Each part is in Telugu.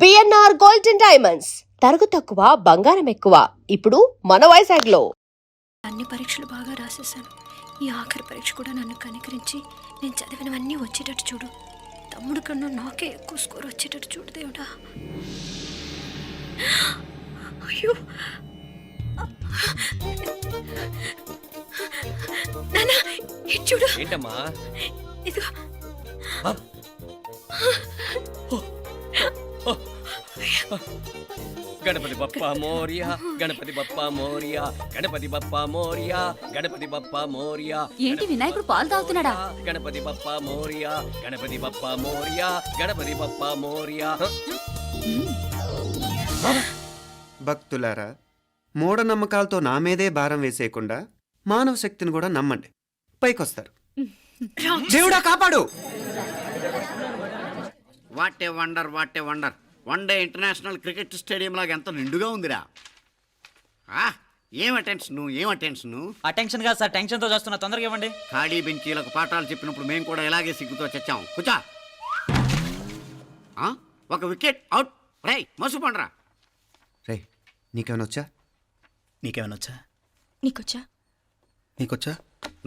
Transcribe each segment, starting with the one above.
బిఎన్ఆర్ గోల్డ్ అండ్ డైమండ్స్ తరుగు తక్కువ బంగారం ఎక్కువ ఇప్పుడు మన వైజాగ్ లో. అన్ని పరీక్షలు బాగా రాసేసాను. ఈ ఆఖరి పరీక్ష కూడా నన్ను కనికరించి నేను చదివినవన్నీ వచ్చేటట్టు చూడు. తమ్ముడు కన్నా నాకే ఎక్కువ స్కోర్ వచ్చేటట్టు చూడు దేవుడా. అయ్యో నాన్న, ఇటు చూడు. ఏంటమ్మా? ఇదిగో. గణపతి బప్పా మోరియా, గణపతి బప్పా మోరియా, గణపతి బప్పా మోరియా, గణపతి బప్పా మోరియా. ఏంటి వినాయకుడు పాలు తాగుతున్నాడా? గణపతి బప్పా మోరియా, గణపతి బప్పా మోరియా, గణపతి బప్పా మోరియా. భక్తులారా, మూఢనమ్మకాలతో నా మీదే భారం వేసేయకుండా మానవ శక్తిని కూడా నమ్మండి, పైకొస్తారు. దేవుడా కాపాడు! What a wonder, what a wonder. One day international cricket stadium లాగా ఎంత నిండుగా ఉందిరా. ఏం అటెన్షను, ఏం అటెన్షను. అటెన్షన్ కాదు సార్, టెన్షన్తో చేస్తున్నా, తొందరగా ఇవ్వండి. ఖాళీ బెంచీలకు పాఠాలు చెప్పినప్పుడు మేము కూడా ఇలాగే సిగ్గుతో చచ్చాం. కూర్చో. ఒక వికెట్ అవుట్. రై మసు పండ్రా. రే, నీకేమైనా వచ్చా? నీకేమైనా వచ్చా? నీకొచ్చా? నీకొచ్చా?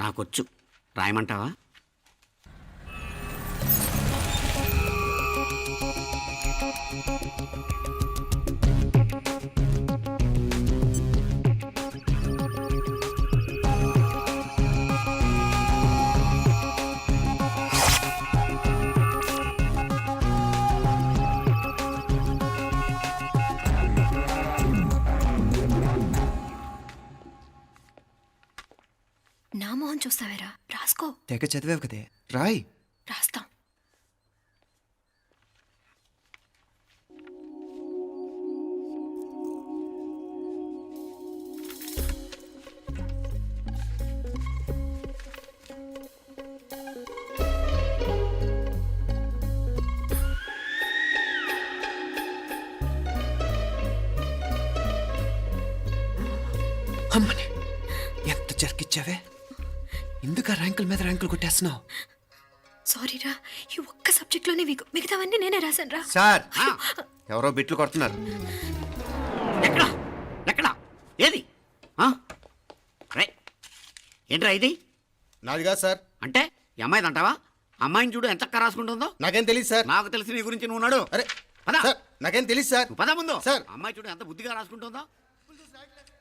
నాకొచ్చు. రాయమంటావా? నా మొహం చూస్తావేరా, రాసుకో. తెగ చదివావు కదే, రాయ్. రాస్తాం. అమ్మని ఎంత జరికిచ్చావే! ఎందుకు ర్యాంకుల మీద ర్యాంకులు కొట్టేస్తున్నావు? సారీరా, ఈ ఒక్క సబ్జెక్ట్లోనే మిగతావన్నీ నేనే రాశాను రా. సార్, ఎవరో బిట్లు కొడుతున్నారు. ఎక్కడా ఎక్కడా ఏది? రై ఏంట్రా ఇది? నాది కాదు సార్. అంటే ఈ అమ్మాయిది అంటావా? అమ్మాయిని చూడు ఎంత చక్కగా రాసుకుంటుందో. నాకేం తెలియదు సార్. నాకు తెలిసి నీ గురించి నువ్వు నాడు. అరే పదా సార్, నాకేం తెలియదు సార్. పదా ముందు. సార్, అమ్మాయి చూడు ఎంత బుద్ధిగా రాసుకుంటుందో.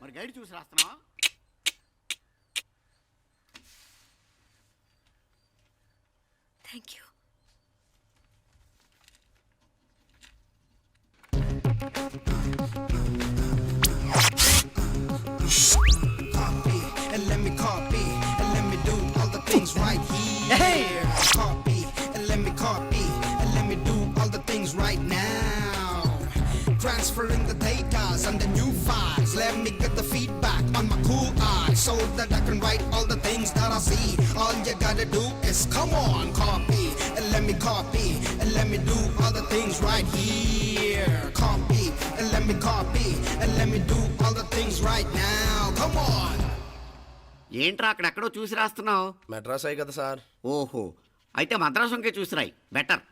మరి గైడ్ చూసి రాస్తున్నావా? Thank you. And let me copy, and let me do all the things right here. Copy, and let me copy, and let me do all the things right now. Transferring the data and the new files. Let me get the feedback on my cool eyes so that I can write all the things that I see. All you gotta do is come on, copy, and let me copy, and let me do all the things right here. Copy, and let me copy, and let me do all the things right now. Come on. ఏంట్రా అక్కడెక్కడో చూసి రాస్తున్నావు? మెడ్రాస్ అయ్యి కదా సార్. ఓహో, అయితే మద్రాసుకే చూసి రాయి, బెటర్.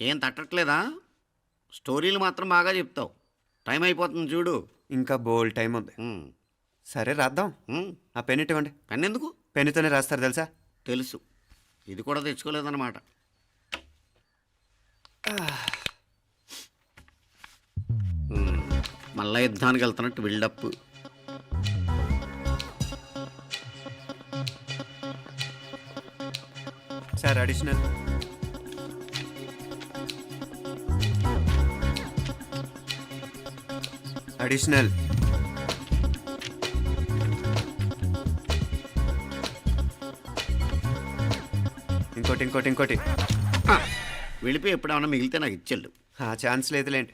ఏం తట్టట్లేదా? స్టోరీలు మాత్రం బాగా చెప్తావు. టైం అయిపోతుంది చూడు. ఇంకా బోల్డ్ టైం ఉంది. సరే రాద్దాం. ఆ పెన్ ఇవ్వండి. పెన్ ఎందుకు? పెన్నుతోనే రాస్తారు తెలుసా? తెలుసు. ఇది కూడా తెచ్చుకోలేదన్నమాట. మళ్ళా యుద్ధానికి వెళ్తున్నట్టు బిల్డప్. Sir, additional. అడిషనల్. ఇంకోటి ఇంకోటి ఇంకోటి. వెళ్ళిపోయి ఎప్పుడేమన్నా మిగిలితే నాకు ఇచ్చెళ్ళు. ఛాన్స్ లేదులేండి.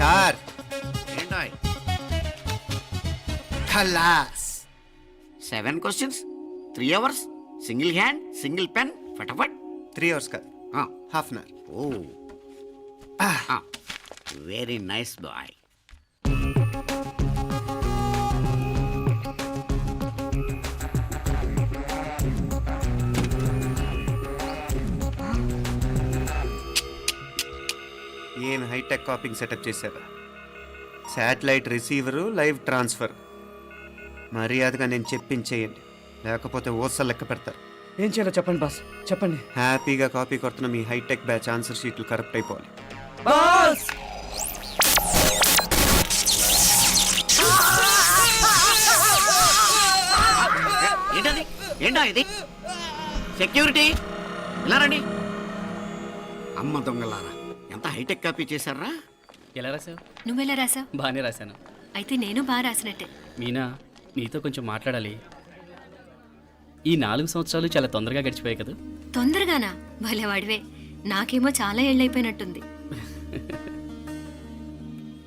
సార్, ఏంటో ఖలాస్. 7 questions, 3 hours, single hand, single pen, ఫటాఫట్. 3 hours కాదు, half an hour. Very nice boy. Hi tech copying setup చేశారు. Satellite receiver, live transfer. మర్యాదగా నేను చెప్పించేయండి, లేకపోతే ఓసలు లెక్క పెడతారు. ఏం చేయాలో చెప్పండి బాస్, చెప్పండి. హ్యాపీగా కాపీ కొడుతున్న మీ హైటెక్ బ్యాచ్ ఆన్సర్ షీట్లు కరెక్ట్ అయిపోవాలి. బాస్ ఏంటది? ఏంటా ఇది? సెక్యూరిటీ ఇలా రండి. అమ్మ దొంగలారా, ఎంత హైటెక్ కాపీ చేశారా? ఎలా రాసావు? నువ్వెలా రాసావు? బాగానే రాశాను. అయితే నేను బాగా రాసినట్టే. మీనా, నీతో కొంచెం మాట్లాడాలి. ఈ 4 సంవత్సరాలు చాలా తొందరగా గడిచిపోయాయి కదా. తొందరగానా? భలేవాడివే. నాకేమో చాలా ఏళ్ళైపోయినట్టుంది.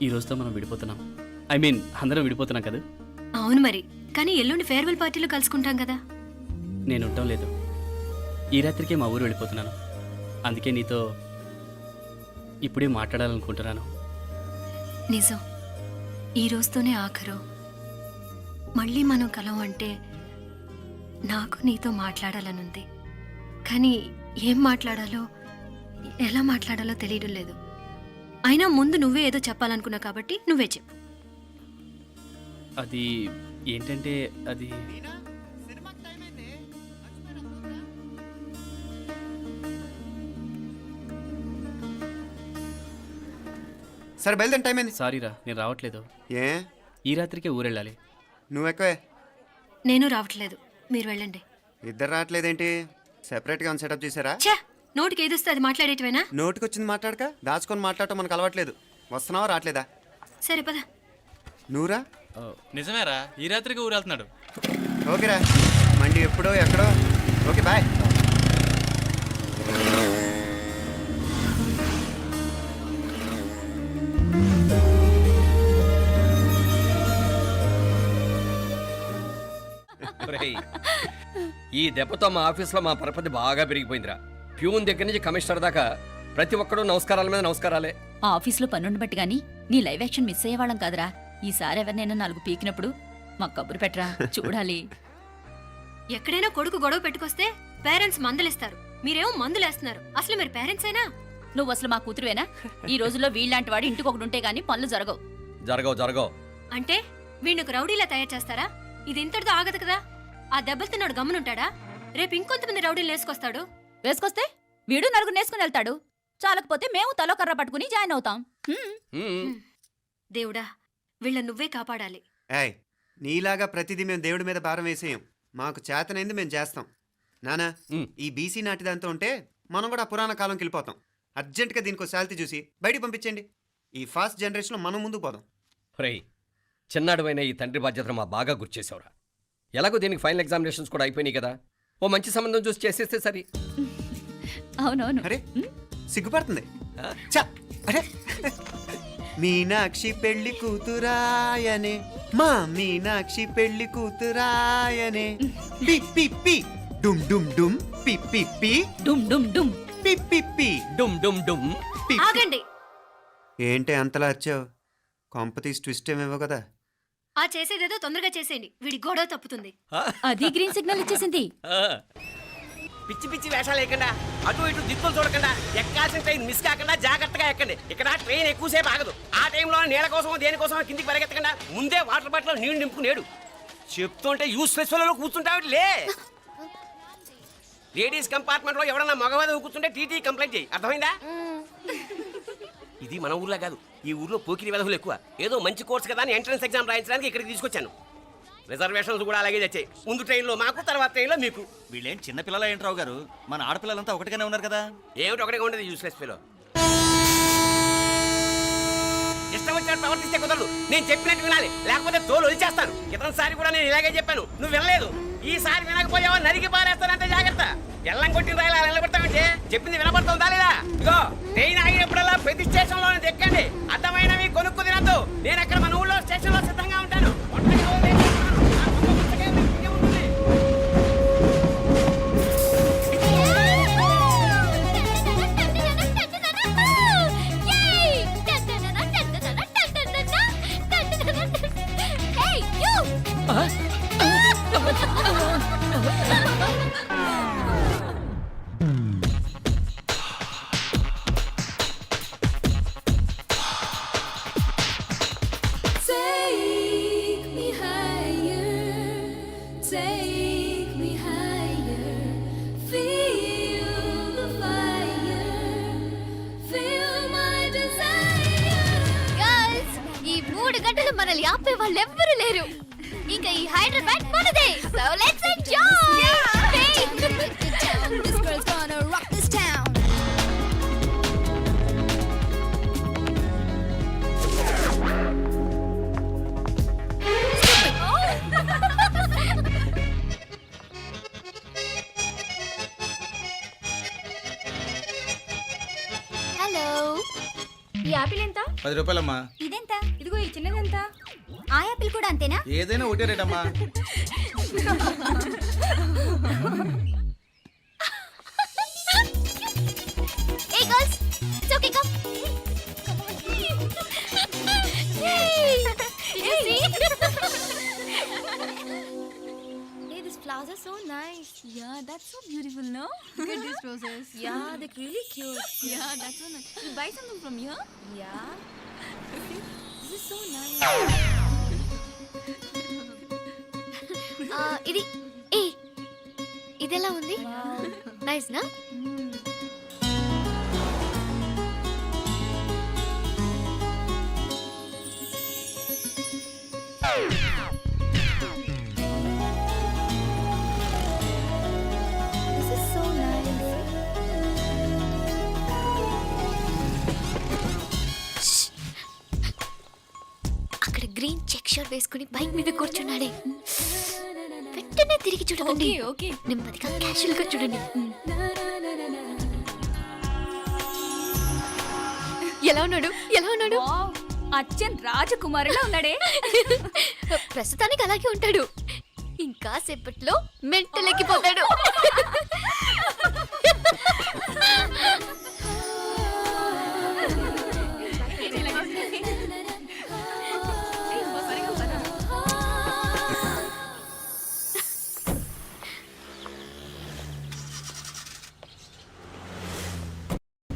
ఈ రోజుతో మనం విడిపోతున్నాం. ఐ మీన్ అందరం విడిపోతున్నాం కదా. అవును మరి, కానీ ఎల్లుండి ఫేర్వెల్ పార్టీలో కలుసుకుంటాం కదా. నేను ఉండటం లేదు. ఈ రాత్రికే మా ఊరు వెళ్ళిపోతున్నాను. అందుకే నీతో ఇప్పుడే మాట్లాడాలనుకుంటున్నాను. నిజం, ఈ రోజుతోనే ఆఖరు. మళ్ళీ మనం కలం అంటే నాకు నీతో మాట్లాడాలనుంది. కానీ ఏం మాట్లాడాలో, ఎలా మాట్లాడాలో తెలియడం లేదు. అయినా ముందు నువ్వే ఏదో చెప్పాలనుకున్నావు కాబట్టి నువ్వే చెప్పు. అది ఏంటంటే అది సరే బయలుదేరి, టైం అయింది. సారీరా, నేను రావట్లేదు. ఏ ఈ రాత్రికే ఊరెళ్ళాలి. నువ్వు ఎక్కువే. నేను రావట్లేదు, మీరు వెళ్ళండి. ఇద్దరు రావట్లేదేంటి? సెపరేట్గా ఏమైనా సెటప్ చేశారా? ఛా, నోటికి ఏదొస్తే అది మాట్లాడేటివేనా? నోటికి వచ్చింది మాట్లాడక దాచుకొని మాట్లాడటం మనకు అలవాట్లేదు. వస్తున్నావా రావట్లేదా? సరే పద. నువ్వురా. నిజమేరా, ఈ రాత్రికి ఊరు వెళ్తున్నాడు. ఓకేరా, మండి ఎప్పుడో ఎక్కడో. Okay bye. ఒరేయ్, ఈ దెబ్బతో మా ఆఫీస్లో మా పరపతి బాగా పెరిగిపోయిందిరా. ప్యూన్ దగ్గర నుంచి కమిషనర్ దాకా ప్రతి ఒక్కడు నమస్కారాల మీద నమస్కారాలే. ఆ ఆఫీస్లో పనుండి బట్టి గాని నీ లైవ్ యాక్షన్ మిస్ అయ్యేవాళ్ళం కాదురా. ఈసారి ఎవరినైనా 4 పీకినప్పుడు మాకు కబురు పెట్టరా, చూడాలి. ఎక్కడైనా కొడుకు గొడవ పెట్టుకొస్తే పేరెంట్స్ మందులేస్తారు, మీరేమో మందులేస్తున్నారు. అసలు మీరు పేరెంట్స్ అయినా? నువ్వు అసలు మా కూతురువేనా? ఈ రోజుల్లో వీళ్ళలాంటి వాడు ఇంటికి ఒకటి ఉంటే గానీ పనులు జరగవు. జరగవు. అంటే వీణ్ణకు రౌడీలా తయారు చేస్తారా? ఇది ఇంతటితో ఆగదు కదా. ఆ దెబ్బలు తిన్నాడు గమ్మునుంటాడా? రేపు ఇంకొంతమంది రౌడీలు వేసుకొస్తాడు. వేసుకొస్తే వీడు 4 నేసుకుని వెళ్తాడు. చాలకపోతే మేము తలో కర్ర పట్టుకుని జాయిన్ అవుతాం. దేవుడా, వీళ్ళ నువ్వే కాపాడాలి. ఏయ్, నీలాగా ప్రతిదీ మేము దేవుడి మీద భారం వేసేయం. మాకు చేతనైంది మేము చేస్తాం. నానా, ఈ బీసీ నాటి దాంతో ఉంటే మనం కూడా పురాణ కాలంకి వెళ్ళిపోతాం. అర్జెంటుగా దీనికి శాలిటీ చూసి బయటికి పంపించండి. ఈ ఫాస్ట్ జనరేషన్లో మనం ముందుకు పోదాం. ఒరేయ్, చిన్నాడువైన ఈ తండ్రి బాధ్యతను మా బాగా గుర్చేసావురా. ఎలాగో దీనికి ఫైనల్ ఎగ్జామినేషన్స్ కూడా అయిపోయినాయి కదా, ఓ మంచి సంబంధం చూసి చేసేస్తే సరి. అవునవును. అరే సిగ్గుపడుతుంది. చ, అరే మీనాక్షి పెళ్లి కూతురాయనే, మా మీనాక్షి పెళ్లి కూతురాయనే. పి పి పి డుమ్ డుమ్ డుమ్ పి పి పి డుమ్ డుమ్ డుమ్ పి పి పి డుమ్ డుమ్ డుమ్. పి. ఆగండి. ఏంటి అంతలా వచ్చావు? కాంపతీస్ ట్విస్ట్ ఏమేవో కదా. ఆ చేసేదేదో తొందరగా చేసేయండి, వీడి గొడవ తప్పుతుంది. అది గ్రీన్ సిగ్నల్ ఇచ్చేసింది. పిచ్చి పిచ్చి వేషాలు లేకుండా, అటు ఇటు దిక్కులు చూడకుండా, ఎక్కాల్సిన ట్రైన్ మిస్ కాకుండా జాగ్రత్తగా ఎక్కండి. ఇక్కడ ట్రైన్ ఎక్కువసేపు ఆగదు. ఆ టైంలో నీళ్ళ కోసం దేనికోసం కిందికి పరిగెత్తకుండా ముందే వాటర్ బాటిల్ నీళ్లు నింపుకునేడు. చెప్తుంటే యూస్లెస్ లో కూర్చుంటావు. లే, లేడీస్ కంపార్ట్మెంట్ లో ఎవడన్నా మగవాది కూర్చుంటే టీటీ కంప్లైంట్ చేయి. అర్థమైందా? ఇది మన ఊర్లో కాదు, ఈ ఊర్లో పోకిరి వెధవులు ఎక్కువ. ఏదో మంచి కోర్స్ కదా అని ఎంట్రన్స్ ఎగ్జామ్ రాయించడానికి ఇక్కడికి తీసుకొచ్చాను. రిజర్వేషన్స్ కూడా అలాగే తెచ్చాయి. ముందు ట్రైన్లో మాకు, తర్వాత ట్రైన్లో మీకు. వీళ్ళేం చిన్న పిల్లలు ఏంటి రావు గారు? మన ఆడపిల్లలంతా ఒకటిగానే ఉన్నారు కదా. ఏమిటి ఒకటిగా ఉండేది యూస్లెస్ ఫెలో. ఇష్టం వచ్చినట్టు ప్రవర్తిస్తే కుదరదు. నేను చెప్పినట్టు వినాలి, లేకపోతే తోలు వదిలేస్తాను. క్రితంసారి కూడా నేను ఇలాగే చెప్పాను, నువ్వు వినలేదు. ఈసారి వినకపోయావా నరికి పారేస్తానంటే జాగ్రత్త. ఎల్లం కొట్టిన రాయిలా నిలబడతామంటే చెప్పింది వినపడుతుందా లేదా? ఇగో ట్రైన్ ఆగినప్పుడల్లా ప్రతి స్టేషన్ లో ఎక్కండి. అర్థమైనవి కొనుక్కు తినద్దు. నేను అక్కడ మన ఊళ్ళో స్టేషన్ లో సిద్ధంగా ఉంటాను. ఆపే వాళ్ళు ఎవ్వరు లేరు. ఇంకా ఈ హైదరాబాద్ మనదే. So let's enjoy. This girl's gonna rock this town. Hello, ఈ యాపిల్ ఎంత? 10 రూపాయలమ్మా. ఇదెంత? ఇదిగో ఈ చిన్నది ఎంత? ఆ యాపిల్ కూడా అంతేనా? ఏదైనా ఒకటే రేట్ అమ్మా. Hey girls, it's okay, come. Yay! Did you see? Hey, these flowers are so nice. Yeah, that's so beautiful, no? Look at these roses. Yeah, they're really cute. Yeah, that's so nice. You buy something from here? Yeah. This is so nice. ఇది ఇదెలా ఉంది? నైస్ నా? This is so nice. Shh. అక్కడ గ్రీన్ చెక్ షర్ట్ వేసుకుని బైక్ మీద కూర్చున్నాడే, వెంటనే తిరిగి చూడకండి. ఓకే నెమ్మదిగా క్యాషువల్ గా చూడండి. ఎలా ఉన్నాడు? ఎలా ఉన్నాడు? అచ్చన్ రాజకుమారిలా ఉన్నాడే. ప్రస్తుతానికి అలాగే ఉంటాడు. ఇంకా సేపట్లో మెంటల్ ఎక్కిపోతాడు.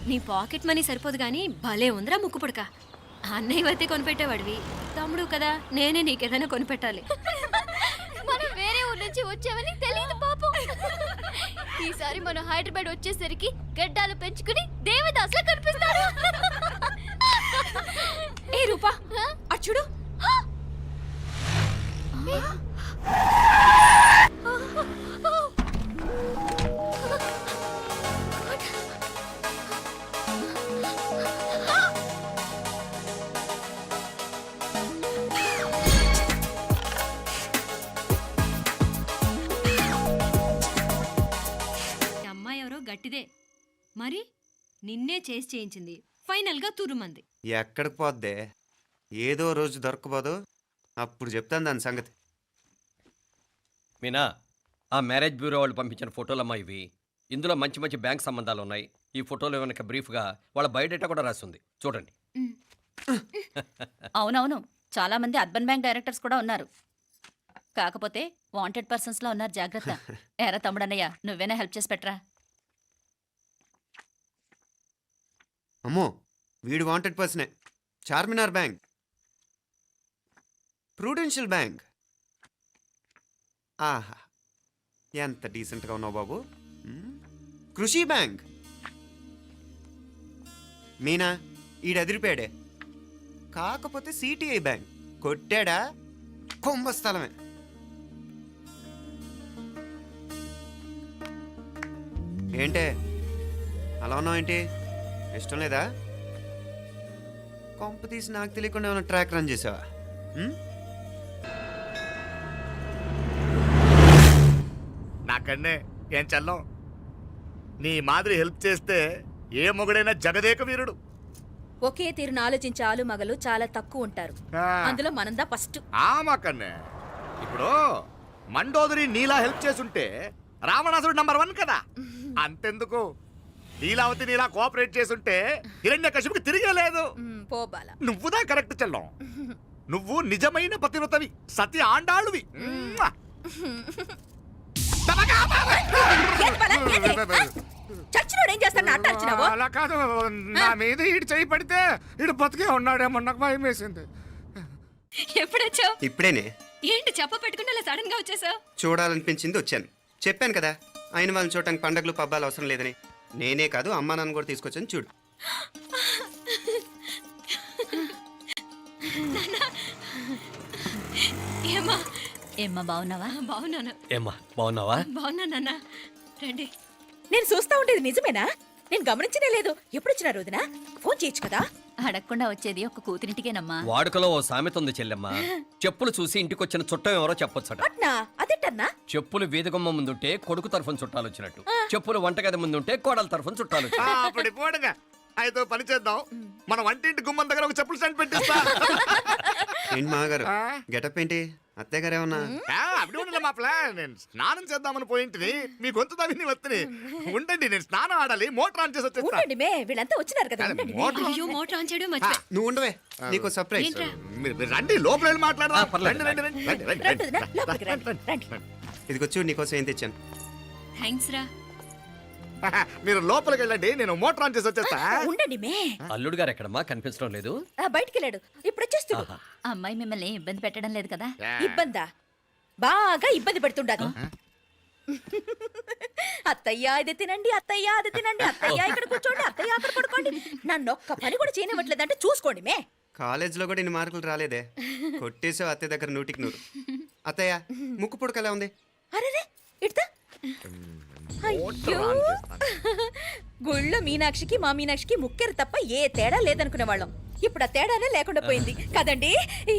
నీ పాకెట్ మనీ సరిపోదు కానీ భలే ఉందిరా ముక్కు పుడక. అన్నయ్య అయితే కొనిపెట్టేవాడివి, తమ్ముడు కదా నేనే నీకేదైనా కొనిపెట్టాలి. మనం వేరే ఊరు నుంచి వచ్చామని తెలియదు పాపం. ఈసారి మనం హైదరాబాద్ వచ్చేసరికి గడ్డాలు పెంచుకుని దేవదాసులా కనిపిస్తారు. ఏ రూపా అటు చూడు. అమ్మాయి ఎవరో గట్టిదే మరి, నిన్నే చేసి చేయించింది. ఫైనల్ గా తురుమంది. ఎక్కడికి పోద్దే? ఏదో రోజు దొరకపోదు, అప్పుడు చెప్తాను దాని సంగతి. మీనా, ఆ మ్యారేజ్ బ్యూరో వాళ్ళు పంపించిన ఫోటోలమ్మా ఇవి. ఇందులో మంచి మంచి బ్యాంక్ సంబంధాలు ఉన్నాయి. ఈ ఫోటోలో వెనక బ్రీఫ్గా వాళ్ళ బయోడేటా కూడా రాస్తుంది, చూడండి. అవునవును, చాలా మంది అర్బన్ బ్యాంక్ డైరెక్టర్స్ కూడా ఉన్నారు. కాకపోతే వాంటెడ్ పర్సన్స్ లో ఉన్నారు, జాగ్రత్త. ఎరా తమ్ముడన్నయ్య, నువ్వేనా హెల్ప్ చేసి పెట్టరా? అమ్మో, వీడు వాంటెడ్ పర్సనే. Charminar bank, Prudential bank. ఆహా, ఎంత డీసెంట్గా ఉన్నావు బాబు. కృషి బ్యాంక్. మీనా, ఈడు ఎదిరిపోయాడే. కాకపోతే సిటిఐ బ్యాంక్ కొట్టాడా కుంభస్థలమే. ఏంటే అలా ఉన్నావు? ఏంటి ఇష్టం లేదా? కొంప తీసి నాకు తెలియకుండా ఏమైనా ట్రాక్ రన్ చేసావా? నాకన్నే ఏం చల్లం, నీ మాదిరి హెల్ప్ చేస్తే ఏ మొగుడైనా జగదేక వీరుడు. ఒకే తీరును ఆలోచించే ఆలు మగలు చాలా తక్కువ ఉంటారు. అందులో మనందా ఫస్ట్. మాకన్నే ఇప్పుడు మండోదరి నీలా హెల్ప్ చేసుంటే రావణాసుడు నంబర్ 1 కదా. అంతెందుకు, లీలావతి నీలా కోఆపరేట్ చేసుంటే హిరణ్యకశిపుకి తిరిగే లేదు. నువ్వుదా కరెక్ట్ చెల్లం. నువ్వు నిజమైన పతివ్రతవి, సతి ఆండాళ్ళువి. అలా కాదు, నా మీద ఈడు చేయి పడితే ఈడు బతికే ఉన్నాడేమో నాకు భయం వేసింది. ఎప్పుడొచ్చావు? ఇప్పుడేనే. ఏంటి చెప్ప పెట్టుకుంటే అలా సడన్ గా వచ్చేసావు? చూడాలనిపించింది వచ్చాను. చెప్పాను కదా, అయిన వాళ్ళని చూడటానికి పండగలు పబ్బాలు అవసరం లేదని. నేనే కాదు, అమ్మా నాన్న కూడా తీసుకొచ్చాను చూడు. ఏమ్మా ఏమ్మా బాగున్నావా? బాగున్నాను. ఏమ్మా బాగున్నావా? బాగున్నానన్నా. రండి. నేను చూస్తా ఉండేది నిజమేనా? నేను గమనించనే లేదు. ఎప్పుడొచ్చినా రోజున ఫోన్ చేయొచ్చు కదా. అడగకుండా వచ్చేది ఒక కూతురింటికేనమ్మా. వాడుకలో ఓ సామెత ఉంది చెల్లెమ్మ. చెప్పులు చూసి ఇంటికొచ్చిన చుట్టం ఎవరో చెప్పొచ్చట. అట్నా? అదెట్టన్నా? చెప్పులు వీధగుమ్మ ముందుంటే కొడుకు తరఫున చుట్టాలు వచ్చినట్టు, చెప్పులు వంటగది ముందుంటే కోడల తరఫున చుట్టాలు వచ్చినట్టు. అప్పుడు పోడుగా అయితే పని చేద్దాం. మన వంటింటి గుమ్మం దగ్గర ఒక చెప్పులు స్టాండ్ పెట్టిస్తా. ఏంటి మామగారు గెటప్ ఏంటి? అత్తయ్య గారు ఏమన్నా? అప్పుడు ఉండలే మా ప్లాన్. నేను స్నానం చేద్దామని పోయింటిని, మీ గొంతు తవ్వి వస్తుంది. ఉండండి, నేను స్నానం ఆడాలి, మోటార్ ఆన్ చేసి వచ్చేస్తా. ఉండండి మే, వీళ్ళంతా వచ్చినారు కదా. ఉండండి మే. మోటార్ అయ్యో మోటార్ ఆన్ చేయడం మర్చిపోయా. నువ్వు ఉండవే, నీకు సర్ప్రైజ్. ఏంట్రా? మీరు రండి, లోపల వెళ్ళి మాట్లాడదాం. పర్లేదు. రండి, రండి, రండి, రండి, రండి, రండి వదినా, రండి. లోపలికి రండి, రండి. ఇదిగో చూడు, నీకోసం ఏం తెచ్చాను. థ్యాంక్స్ రా. మీరు లోపలికి వెళ్ళండి, నేను మోటార్ ఆన్ చేసి వచ్చేస్తా. ఉండండి మే. అల్లుడు గారు ఎక్కడమ్మా కనిపించడం లేదు? బయటికి వెళ్ళాడు, ఇప్పుడు వచ్చేస్తాడు. ఆహా. అమ్మాయి మిమ్మల్ని ఇబ్బంది పెట్టడం లేదు కదా? ఇబ్బందా? బాగా ఇబ్బంది పెడుతుండదు. అత్తయ్య ఇది తినండి, అత్తయ్య అది తినండి, అత్తయ్య ఇక్కడ కూర్చోండి, అత్తయ్య అక్కడ పడుకోండి. నన్ను ఒక్క పని కూడా చేయనివ్వట్లేదంటే చూసుకోండి మే. కాలేజీలో కూడా ఇన్ని మార్కులు రాలేదే. కొట్టేసావు అత్తయ్య దగ్గర 100కి 100. అత్తయ్య ముక్కు పుడక ఎలా ఉంది? అరే ఇడతా. అయ్యో, గుళ్ళో మీనాక్షికి మా మీనాక్షికి ముక్కెరు తప్ప ఏ తేడా లేదనుకునే వాళ్ళం. ఇప్పుడు ఆ తేడానే లేకుండా పోయింది కదండి.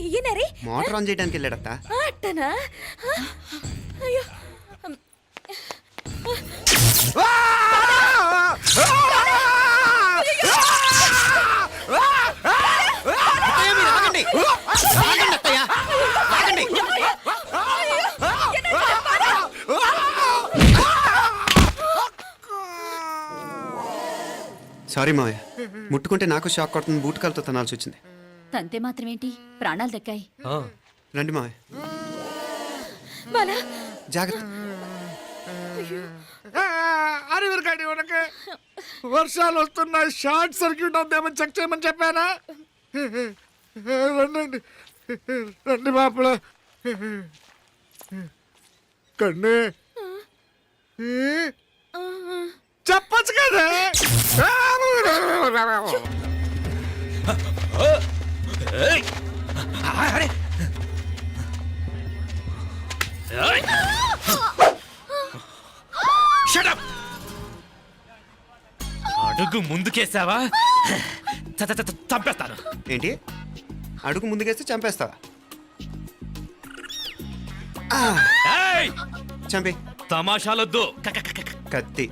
ఈయనరి మోటార్ ఆన్ చేయడానికి వెళ్ళాడత్త. అట్టనా? అయ్యో, సారీ మావయ్య, ముట్టుకుంటే నాకు షాక్ కొడుతుంది. బూట్ కాలుతో తనాల్సి వచ్చింది. తంతే మాత్రమేంటి, ప్రాణాలు దక్కాయి. రండి మావయ్య, బాలా జాగ్రత్త. అరవిరకాడి ఉనకే వర్షాలు వస్తున్నాయి, షార్ట్ సర్క్యూట్ అవుతామని చెక్ చేయమని చెప్పానా? రండి రండి మాపల కన్ను చెప్పచ్చు కదా. అడుగు ముందుకేసావా చంపేస్తాను. ఏంటి? అడుగు ముందుకేస్తే చంపేస్తావా? చంపి. తమాషాలొద్దు. కత్తి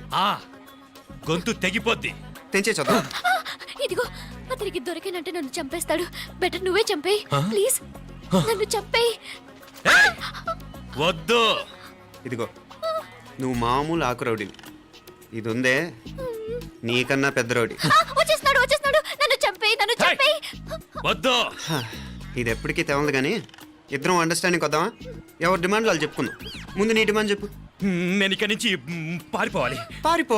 గొంతు తెగిపోద్ది. తెంచే చూద్దాం. ఇదిగో అతనికి దొరికినంటే నన్ను చంపేస్తాడు. బెటర్ నువ్వే చంపేయి ప్లీజ్. నన్ను చంపేయి. వద్దు. ఇదిగో, నువ్వు మామూలు ఆకు రౌడీ. ఇది ఉందే నీకన్నా పెద్ద రౌడీ. వచ్చేస్తున్నాడు వచ్చేస్తున్నాడు. నన్ను చంపేయి, నన్ను చంపేయి. వద్దు. ఇది ఎప్పటికీ తెవలదు కానీ ఇద్దరం అండర్స్టాండింగ్ వద్దామా? ఎవరి డిమాండ్లు వాళ్ళు చెప్పుకుందాం. ముందు నీ డిమాండ్ చెప్పు. నేను ఇక్కడి నుంచి పారిపోవాలి. పారిపో.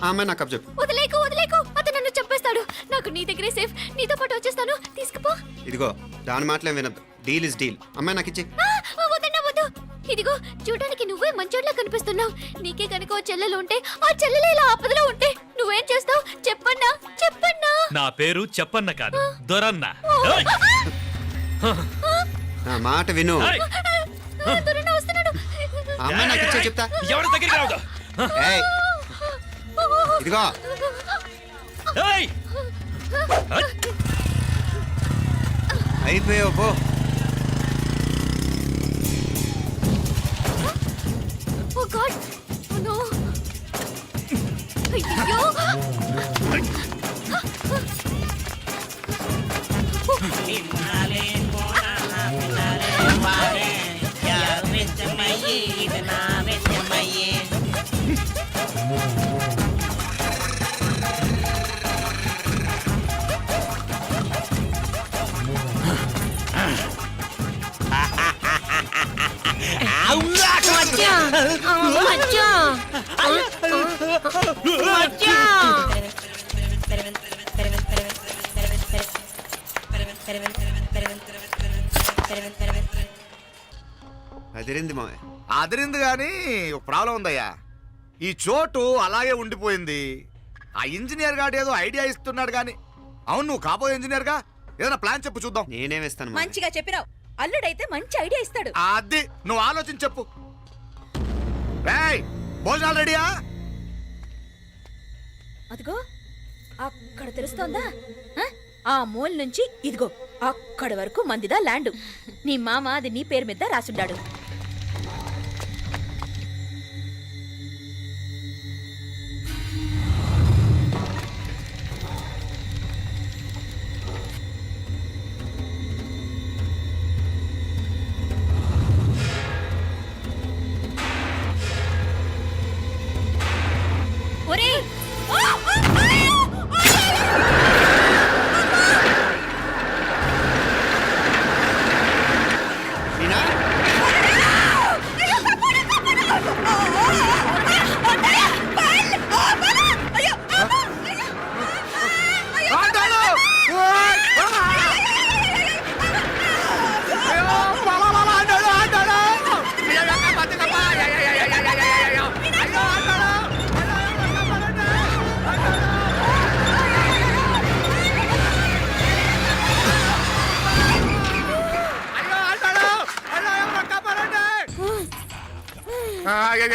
ఆ అమ్మాయి నాకు చెప్పు. వదిలేకు వదిలేకు, అతను నన్ను చంపేస్తాడు. నాకు నీ దగ్గరే సేఫ్. నీతో పాటు వచ్చేస్తాను, తీసుకుపో. ఇదిగో, దాని మాటలేం వినద్దు. Deal is deal. అమ్మాయి నాకు ఇచ్చి. వద్దన్నా వద్దు. ఇదిగో చూడడానికి నువ్వే మంచోట్లా కనిపిస్తున్నావు. నీకే కనుక ఓ చెల్లెలు ఉంటే, ఆ చెల్లెలు ఇలా ఆపదలో ఉంటే నువ్వేం చేస్తావు చెప్పన్నా? చెప్పన్నా? నా పేరు చెప్పన్న కాదు, దొరన్న. నా మాట విను. దొరన్న వస్తున్నాడు. ఆ అమ్మాయి నాకు ఇచ్చే చెప్తా. ఎవరి దగ్గరికి రావద్దు. ఏయ్, ఇదిగో అయిపోయావు పో. Oh God! Oh no! అయ్యో! అదిరింది మావయ్య. అదిరింది కానీ ఒక ప్రాబ్లం ఉందయ్యా. ఈ చోటు అలాగే ఉండిపోయింది. ఆ ఇంజనీర్ గాడు ఏదో ఐడియా ఇస్తున్నాడు కానీ. అవును, నువ్వు కాబోయే ఇంజనీర్ గా ఏదైనా ప్లాన్ చెప్పు చూద్దాం. నేనేమిస్తాను మంచిగా చెప్పినావు. అల్లుడైతే మంచి ఐడియా ఇస్తాడు. అది నువ్వు ఆలోచించి చెప్పు. రేయ్, భోజనాలు రెడీయా? అదిగో అక్కడ తెలుస్తోందా? ఆ మూల నుంచి ఇదిగో అక్కడి వరకు మందిదా ల్యాండ్. నీ మామ అది నీ పేరు మీద రాసుండాడు. ఒరేయ్ మీనా ఆటోలు! ఓయ్! అయ్యో, బాబా, బాబా, ఆటోలు, ఆటోలు! అయ్యో, ఎక్క బతికప్పా! అయ్యో, అయ్యో, అయ్యో, అయ్యో, అయ్యో, అయ్యో! అయ్యో, ఆటోలు! అయ్యో, ఎక్క పడండి! ఆటోలు! అయ్యో, ఆటోలు! అయ్యో, ఎక్క పడండి!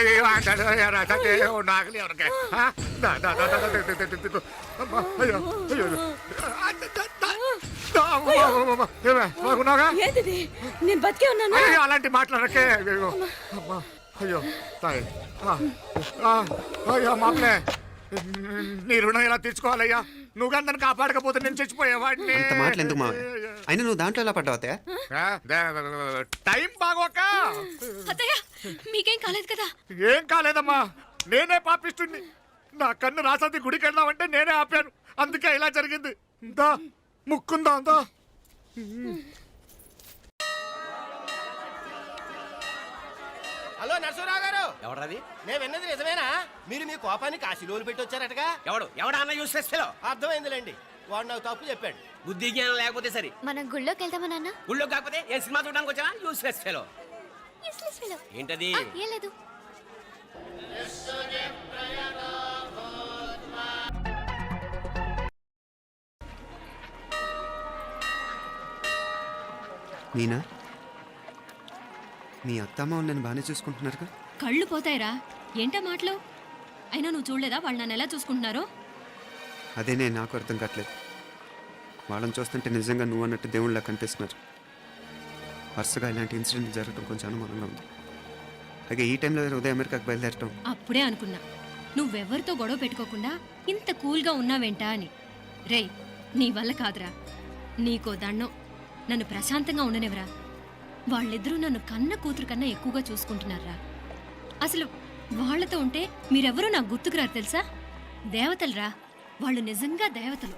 అయ్యో, ఆటోలు, అయ్యో, రాజకీయ నాగలి ఎవరికి? ఆ? దా, దా, దా, దా, దా, దా, దా, దా, దా. అమ్మా, అయ్యో, అయ్యో, అయ్యో. ఆ, దా, దా, దా. దా, అమ్మా, అమ్మా, అమ్మా. ఏమే, బాగున్నావుగా? ఏంటిది? నేను బతికే ఉన్నాను. అయ్యో, అలాంటి మాట్లాడకే. అయ్యో, అమ్మా, అయ్యో, తాయి. ఆ, అయ్యో, మామలే, నీ రుణం ఎలా తీర్చుకోవాలయ్యా? నువ్వు అందరిని కాపాడకపోతే నేను చచ్చిపోయేవాడిని. అంత మాటలు ఎందుకు మావయ్య? అయినా నువ్వు దాంట్లో ఎలా పడ్డావు అత్తయ్య? టైం బాగోక. అత్తయ్య మీకేం కాలేదు కదా? ఏం కాలేదమ్మా, నేనే పాపిస్తుంది. నా కన్ను రాసాది గుడికి వెళ్దామంటే నేనే ఆపాను. అందుకే ఇలా జరిగింది. దా, ముక్కుందా దా. హలో నరసరావు గారు. ఎవరది? నేను విన్నది నిజమేనా? మీరు మీ కోపానికి కాశీలోలు పెట్టి వచ్చారటగా? ఎవడా అన్న యూస్లెస్ ఫెలో? అర్థమైందిలేండి, వాడు నాకు తప్పు చెప్పాడు. బుద్ధి జ్ఞానం లేకపోతే సరే. మనం గుళ్ళోకి వెళ్దామా నాన్న? ఊళ్ళో కాకపోతే ఏం సినిమా చూడడానికి వచ్చావా? Useless fellow. Useless fellow. ఏంటది? ఏం లేదు. మీనా, మీ అత్తమ్మ నన్ను బాగానే చూసుకుంటున్నారుగా? కళ్ళు పోతాయిరా, ఏంటా మాటలు? అయినా నువ్వు చూడలేదా వాళ్ళు నన్ను ఎలా చూసుకుంటున్నారో? అదేనే నాకు అర్థం కావట్లేదు. వాళ్ళని చూస్తుంటే నిజంగా నువ్వు అన్నట్టు దేవుళ్ళ కనిపిస్తున్నారు. వరుసగా ఇలాంటి ఇన్సిడెంట్ జరగడం కొంచెం అనుమానంగా ఉంది. అలాగే ఈ టైంలో ఉదయం అమెరికాకు బయలుదేరటం. అప్పుడే అనుకున్నా నువ్వెవరితో గొడవ పెట్టుకోకుండా ఇంత కూల్గా ఉన్నావేంటా అని. రేయ్, నీ వల్ల కాదురా, నీకో దండం, నన్ను ప్రశాంతంగా ఉండనివరా. వాళ్ళిద్దరూ నన్ను కన్న కూతురు కన్నా ఎక్కువగా చూసుకుంటున్నారా. అసలు వాళ్ళతో ఉంటే మీరెవరూ నాకు గుర్తుకురారు తెలుసా? దేవతలరా, వాళ్ళు నిజంగా దేవతలు.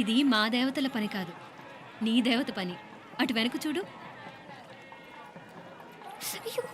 ఇది మా దేవతల పని కాదు, నీ దేవత పని. అటు వెనక చూడు. అయ్యో